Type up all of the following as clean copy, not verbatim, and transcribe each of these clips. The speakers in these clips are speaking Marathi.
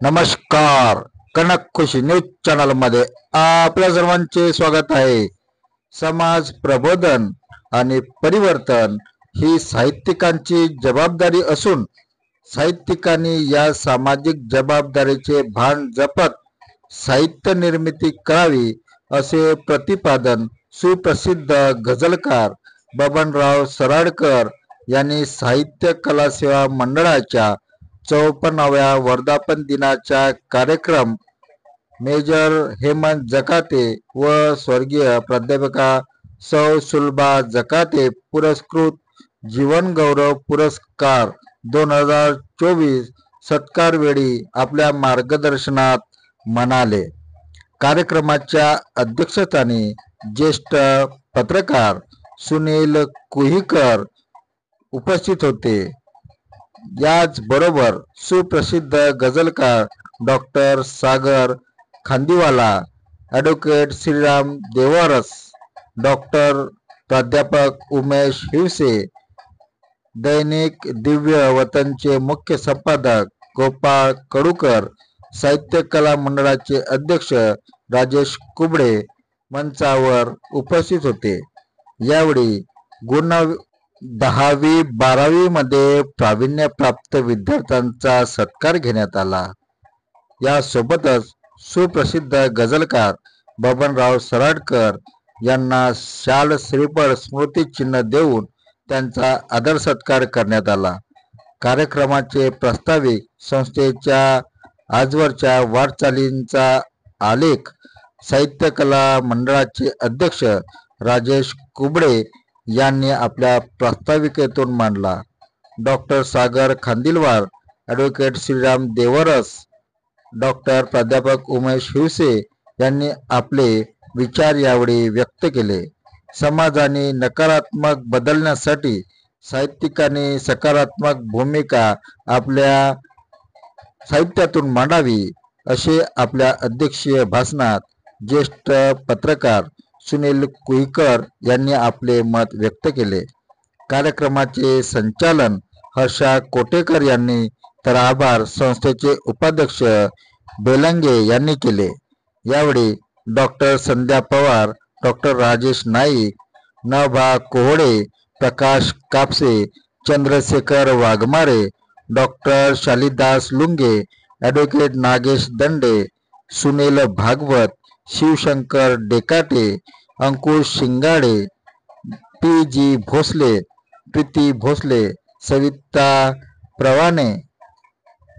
नमस्कार. कनक खुशी न्यूज चॅनल मध्ये आपल्या सर्वांचे स्वागत आहे. समाज प्रबोधन आणि परिवर्तन ही साहित्यिकांची जबाबदारी असून साहित्यिकांनी या सामाजिक जबाबदारीचे भान जपत साहित्य निर्मिती करावी असे प्रतिपादन सुप्रसिद्ध गझलकार बबनराव सराडकर यांनी साहित्य कला सेवा मंडळाच्या 54व्या वर्धापन दिनाच्या कार्यक्रम मेजर हेमंत जकाते व स्वर्गीय प्राध्यापिका सौ सुलभा जकाते पुरस्कृत जीवन गौरव पुरस्कार 2024 सत्कार वेळी आपल्या मार्गदर्शनात म्हणाले. कार्यक्रमाच्या अध्यक्षस्थानी ज्येष्ठ पत्रकार सुनील कुहीकर उपस्थित होते. याचबरोबर सुप्रसिद्ध गझलकार डॉक्टर सागर खांदीवाला, ॲडव्होकेट श्रीराम देवरस, डॉक्टर प्राध्यापक उमेश हिवसे, दैनिक दिव्य वतनचे मुख्य संपादक गोपाळ कडूकर, साहित्य कला मंडळाचे अध्यक्ष राजेश कुबडे मंचावर उपस्थित होते. यावेळी 10वी-12वी मध्ये प्रावीण्यप्राप्त विद्यार्थ्यांचा सत्कार घेण्यात आला. यासोबतच सुप्रसिद्ध गझलकार बबनराव सराडकर यांना शाल श्रीफळ स्मृती चिन्ह देऊन त्यांचा आदर सत्कार करण्यात आला. कार्यक्रमाचे प्रास्ताविक संस्थेच्या आजवरच्या वाटचालींचा आलेख साहित्य कला मंडळाचे अध्यक्ष राजेश कुबडे यांनी आपल्या प्रास्ताविकेतून मांडला. डॉक्टर सागर खांदिलवार, ॲडव्होकेट श्रीराम देवरस, डॉक्टर प्राध्यापक उमेश हिवसे यांनी आपले विचार यावेळी व्यक्त केले. समाजाने नकारात्मक बदलण्यासाठी साहित्यिकांनी सकारात्मक भूमिका आपल्या साहित्यातून मांडावी असे आपल्या अध्यक्षीय भाषणात ज्येष्ठ पत्रकार सुनील कुहीकर यांनी आपले मत व्यक्त केले. कार्यक्रमाचे संचालन हर्षा कोटेकर यांनी तर आभार संस्थेचे उपाध्यक्ष बेलंगे यांनी केले. यावेळी डॉक्टर संध्या पवार, डॉक्टर राजेश नाईक, नभा कोहडे, प्रकाश कापसे, चंद्रशेखर वाघमारे, डॉक्टर शालिदास लुंगे, ॲडव्होकेट नागेश दंडे, सुनील भागवत, शिवशंकर डेकाटे, अंकुश शिंगाडे, पी.जी. भोसले, प्रीती भोसले, सविता प्रवाणे,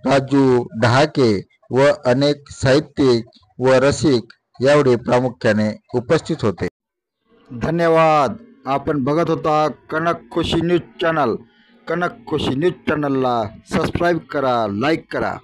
राजू डहाके व अनेक साहित्यिक व रसिक यावेळी प्रामुख्याने उपस्थित होते. धन्यवाद. आपण बघत होता कनक खुशी न्यूज चॅनल. कनक खुशी न्यूज चॅनलला सबस्क्राईब करा, लाईक करा.